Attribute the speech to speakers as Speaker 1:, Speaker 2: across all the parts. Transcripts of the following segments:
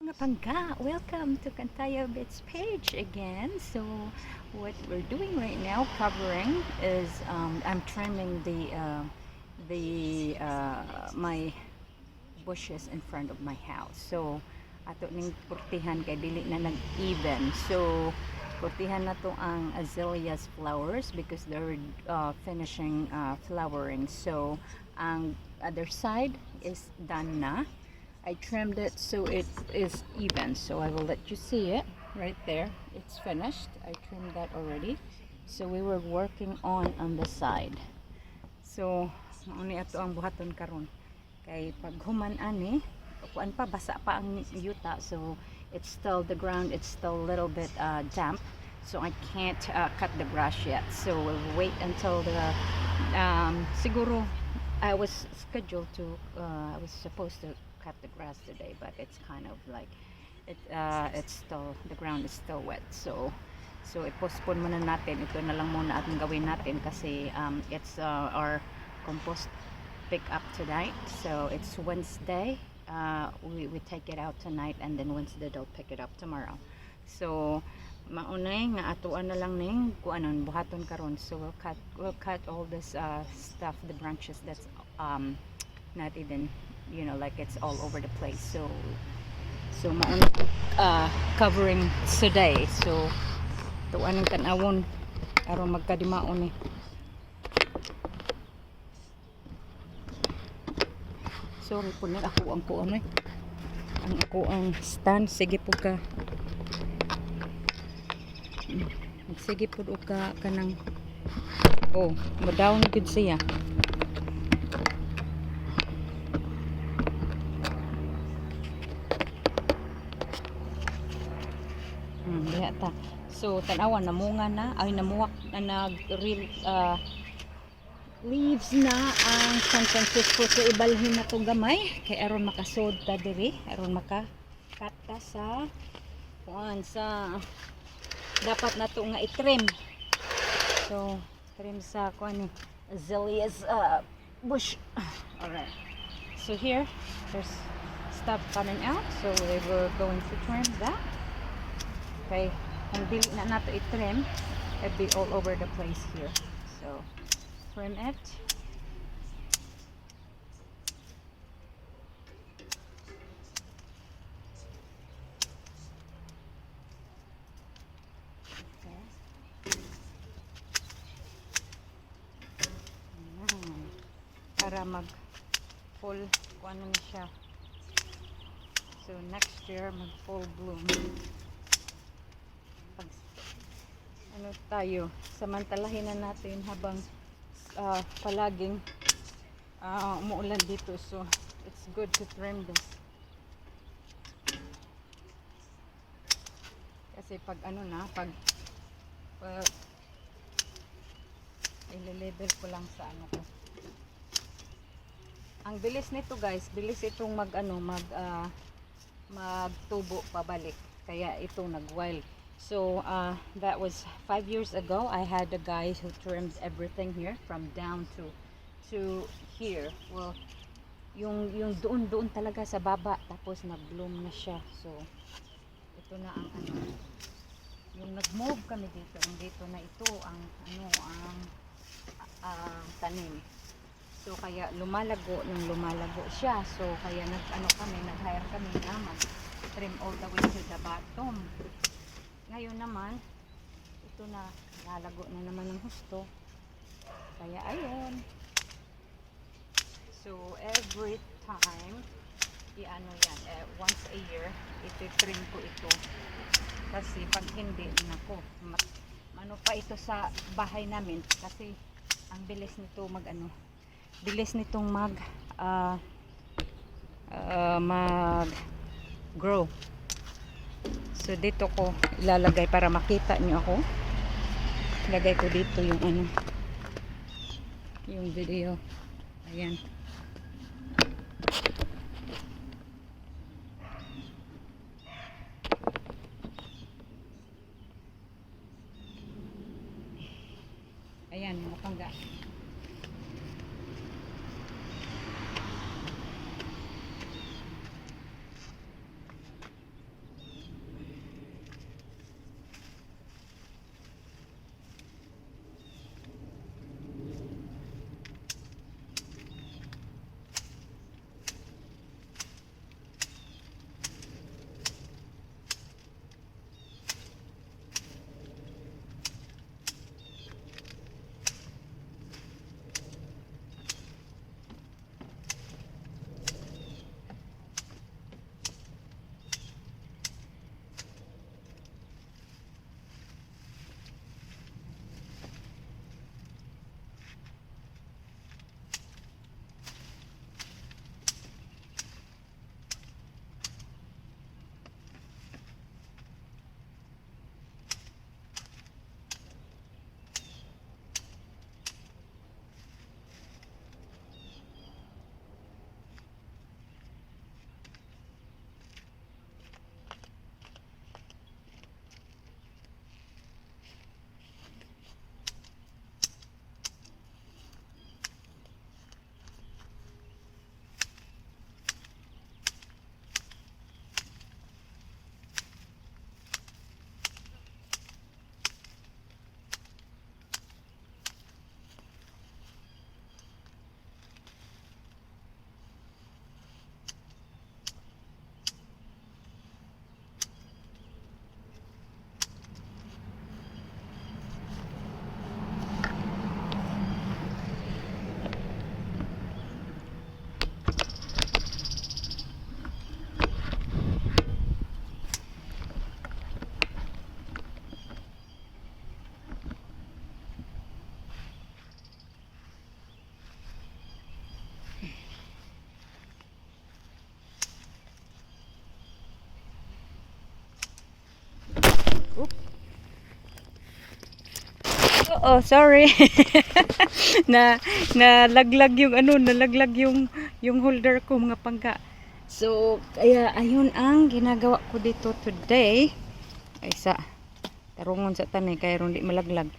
Speaker 1: mga pangga! Welcome to Kantayaw Beth's page again. So what we're doing right now, covering, is I'm trimming my bushes in front of my house. So ato ning kurtihan kay dili na nag-even. So kurtihan na to ang azaleas flowers because they're finishing flowering. So ang other side is done na. I trimmed it so it is even, so I will let you see it right there. It's finished. I trimmed that already. So we were working on the side. So mauni ato ang buhaton karon kay pag human ani kuan pa basa pa ang yuta, so it's still the ground, it's still a little bit damp, so I can't cut the grass yet. So we'll wait until the siguro I was scheduled to I was supposed to cut the grass today, but it's kind of like it's still, the ground is still wet, so i-postpone muna natin. Ito na lang muna ating gawin natin kasi it's our compost pick up tonight, so it's Wednesday. We take it out tonight, and then Wednesday they'll pick it up tomorrow. So maunay nga atuan na lang ning kuanon buhaton karon. So we'll cut all this stuff, the branches that's not even, you know, like it's all over the place. So mauna covering today. So tuan ang tanawon aron magkadimaon ni. Sorry po na ako ang kuan eh. Ang ako ang stand, sige po ka. Sige po ka kanang oh, mo-down gud siya. Diha ta. So tanawan namunga na, ay namuwak na nag-real leaves na ang San Francisco. So ibalhin na to gamay kay aron makasod ta diri, aron maka-cut ta sa kuan sa dapat na to nga i-trim. So trim sa kuan ni azaleas bush. Alright. So here there's stuff coming out, so we were going to trim that. Okay, kung dili na nato i-trim, it'd be all over the place here. So trim it. Okay. Para mag full kuan na siya. So next year mag full bloom. Ano tayo, samantalahin na natin habang palaging umuulan dito, so it's good to trim this kasi pag ano na, pag i-level ko lang sa ano ko. Ang bilis nito guys, bilis itong magtubo pabalik, kaya ito nag-wild. So that was 5 years ago. I had a guy who trimmed everything here from down to here. Well, yung doon talaga sa baba, tapos nag-bloom na siya. So ito na ang ano. Yung nag-move kami dito, dito na ito ang ano ang tanim. So kaya lumalago siya. So kaya nag-hire kami na mag-trim all the way to the bottom. Ngayon naman, ito na, lalago na naman ng husto. Kaya ayun. So every time, once a year, iti-trim ko ito. Kasi pag hindi, nako, ano pa ito sa bahay namin. Kasi ang bilis nito bilis nitong mag-grow. So dito ko ilalagay para makita niyo ako. Ilagay ko dito yung yung video. Ayan. Ayan, mga pangga. Oo, sorry. na nalaglag yung nalaglag yung holder ko mga pangga. So, kaya ayun ang ginagawa ko dito today. Ay sa tarungon sa tanay kaya ron di malaglag.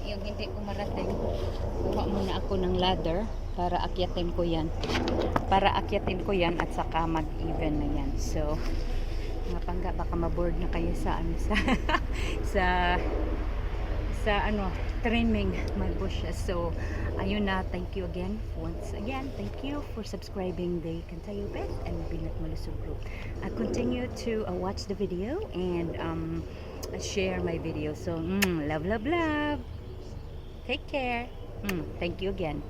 Speaker 1: Yung hindi ko marating, kuha muna ako ng ladder para akyatin ko yan at saka mag-even na yan. So mga pangga, baka maboard na kayo sa sa trimming my bushes. So ayun na, thank you again, once again, thank you for subscribing the Kantayaw Beth and Binat Malusog group. I continue to watch the video and share my video. So love, love, love. Take care. Thank you again.